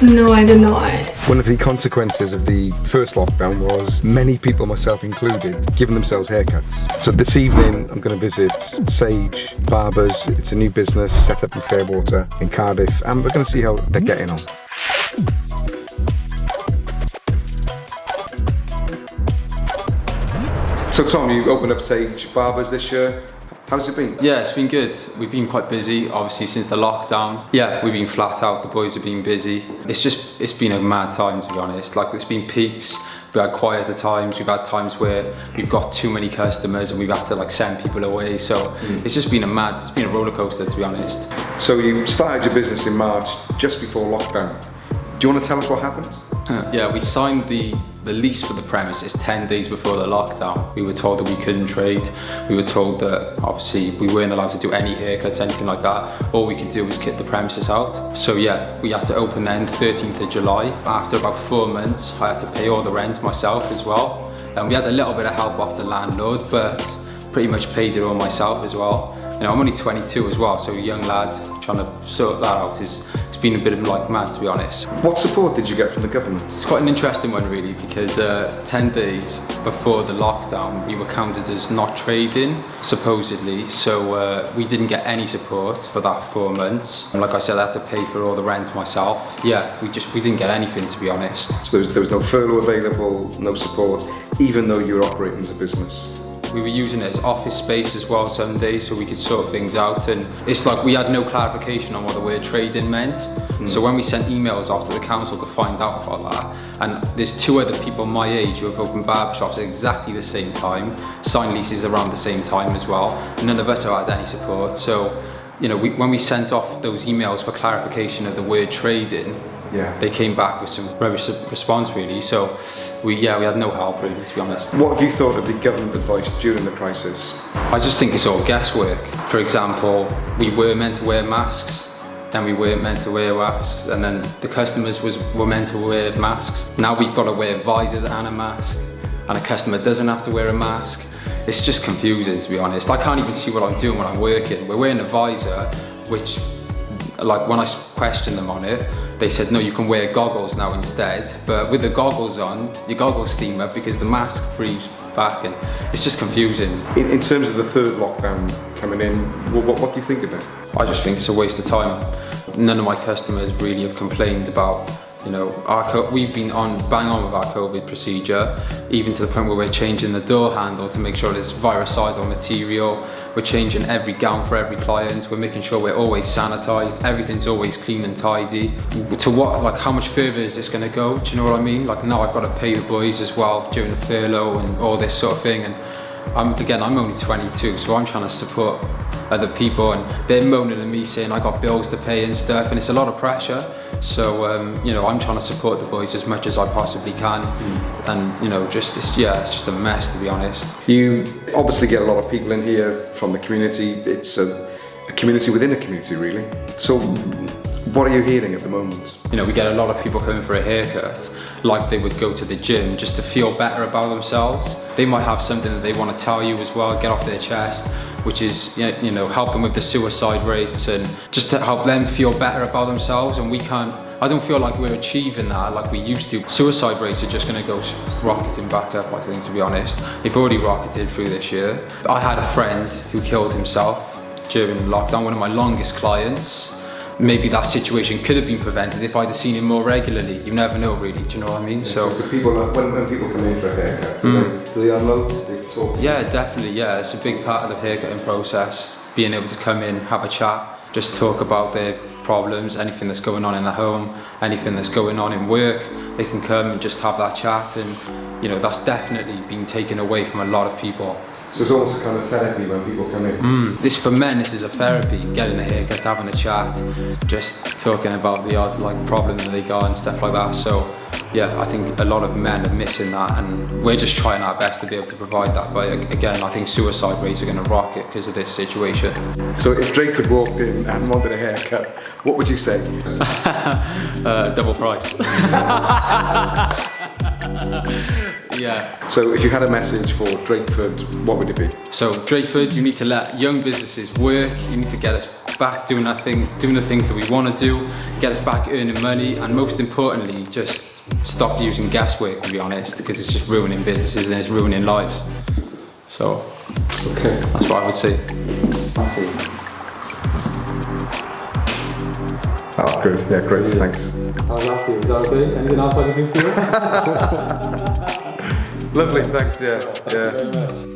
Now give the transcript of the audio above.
No, I did not. One of the consequences of the first lockdown was many people, myself included, giving themselves haircuts. So this evening I'm going to visit Sage Barbers. It's a new business set up in Fairwater in Cardiff, and we're going to see how they're getting on. So Tom, you opened up Sage Barbers this year. How's it been? Yeah, it's been good. We've been quite busy, obviously, since the lockdown. Yeah, we've been flat out, the boys have been busy. It's been a mad time, to be honest. Like, it's been peaks, we've had quieter times, we've had times where we've got too many customers and we've had to like send people away. So it's just been it's been a roller coaster, to be honest. So you started your business in March, just before lockdown. Do you want to tell us what happened? Yeah, we signed the lease for the premises 10 days before the lockdown. We were told that we couldn't trade. We were told that obviously we weren't allowed to do any haircuts, anything like that. All we could do was kit the premises out. So yeah, we had to open then 13th of July. After about 4 months, I had to pay all the rent myself as well. And we had a little bit of help off the landlord, but pretty much paid it all myself as well. You know, I'm only 22 as well, so a young lad trying to sort that out it's been a bit of like mad, to be honest. What support did you get from the government? It's quite an interesting one really, because 10 days before the lockdown we were counted as not trading, supposedly, so we didn't get any support for that 4 months. And like I said, I had to pay for all the rent myself. Yeah, we didn't get anything, to be honest. So there was no furlough available, no support, even though you were operating as a business? We were using it as office space as well some days, so we could sort things out, and it's like we had no clarification on what the word trading meant. So when we sent emails off to the council to find out about that, and there's 2 other people my age who have opened barbershops at exactly the same time, signed leases around the same time as well, none of us have had any support. So, you know, when we sent off those emails for clarification of the word trading, they came back with some rubbish response really. So we had no help really, to be honest. What have you thought of the government advice during the crisis? I just think it's all guesswork. For example, we were meant to wear masks, then we weren't meant to wear masks, and then the customers were meant to wear masks. Now we've got to wear visors and a mask, and a customer doesn't have to wear a mask. It's just confusing, to be honest. I can't even see what I'm doing when I'm working. We're wearing a visor, which, like, when I questioned them on it, they said, no, you can wear goggles now instead. But with the goggles on, your goggles steam up because the mask frees back, and it's just confusing. In terms of the third lockdown coming in, what do you think of it? I just think it's a waste of time. None of my customers really have complained about, you know, we've been bang on with our COVID procedure, even to the point where we're changing the door handle to make sure it's virucidal material. We're changing every gown for every client. We're making sure we're always sanitized. Everything's always clean and tidy. To what, like, how much further is this gonna go? Do you know what I mean? Like, now I've got to pay the boys as well during the furlough and all this sort of thing. And I'm only 22, so I'm trying to support other people, and they're moaning at me saying I got bills to pay and stuff, and it's a lot of pressure. So you know, I'm trying to support the boys as much as I possibly can, and you know, it's just a mess, to be honest. You obviously get a lot of people in here from the community. It's a community within a community, really. So what are you hearing at the moment? You know, we get a lot of people coming for a haircut like they would go to the gym just to feel better about themselves. They might have something that they want to tell you as well, get off their chest, which is, you know, helping with the suicide rates and just to help them feel better about themselves. And I don't feel like we're achieving that like we used to. Suicide rates are just going to go rocketing back up, I think, to be honest. They've already rocketed through this year. I had a friend who killed himself during lockdown, one of my longest clients. Maybe that situation could have been prevented if I'd have seen him more regularly. You never know, really. Do you know what I mean? So people, when people come in for a haircut, do they unload? Do they talk? Yeah, definitely. Yeah, it's a big part of the haircutting process. Being able to come in, have a chat, just talk about their problems, anything that's going on in the home, anything that's going on in work. They can come and just have that chat, and you know, that's definitely been taken away from a lot of people. So it's almost a kind of therapy when people come in. This, for men, this is a therapy. Getting a haircut, having a chat, just talking about the odd like problem that they got and stuff like that. So yeah, I think a lot of men are missing that, and we're just trying our best to be able to provide that. But again, I think suicide rates are going to rocket because of this situation. So if Drake could walk in and wanted a haircut, what would you say? Double price. Yeah. So if you had a message for Drakeford, what would it be? So Drakeford, you need to let young businesses work. You need to get us back doing that thing, doing the things that we want to do, get us back earning money, and most importantly, just stop using gas work, to be honest, because it's just ruining businesses and it's ruining lives. So, Okay. that's what I would say. Oh, good. Yeah, great. Thanks. How's that feel? Is that okay? Anything else I can do for you? Lovely. Thanks. Yeah. Thank you very much.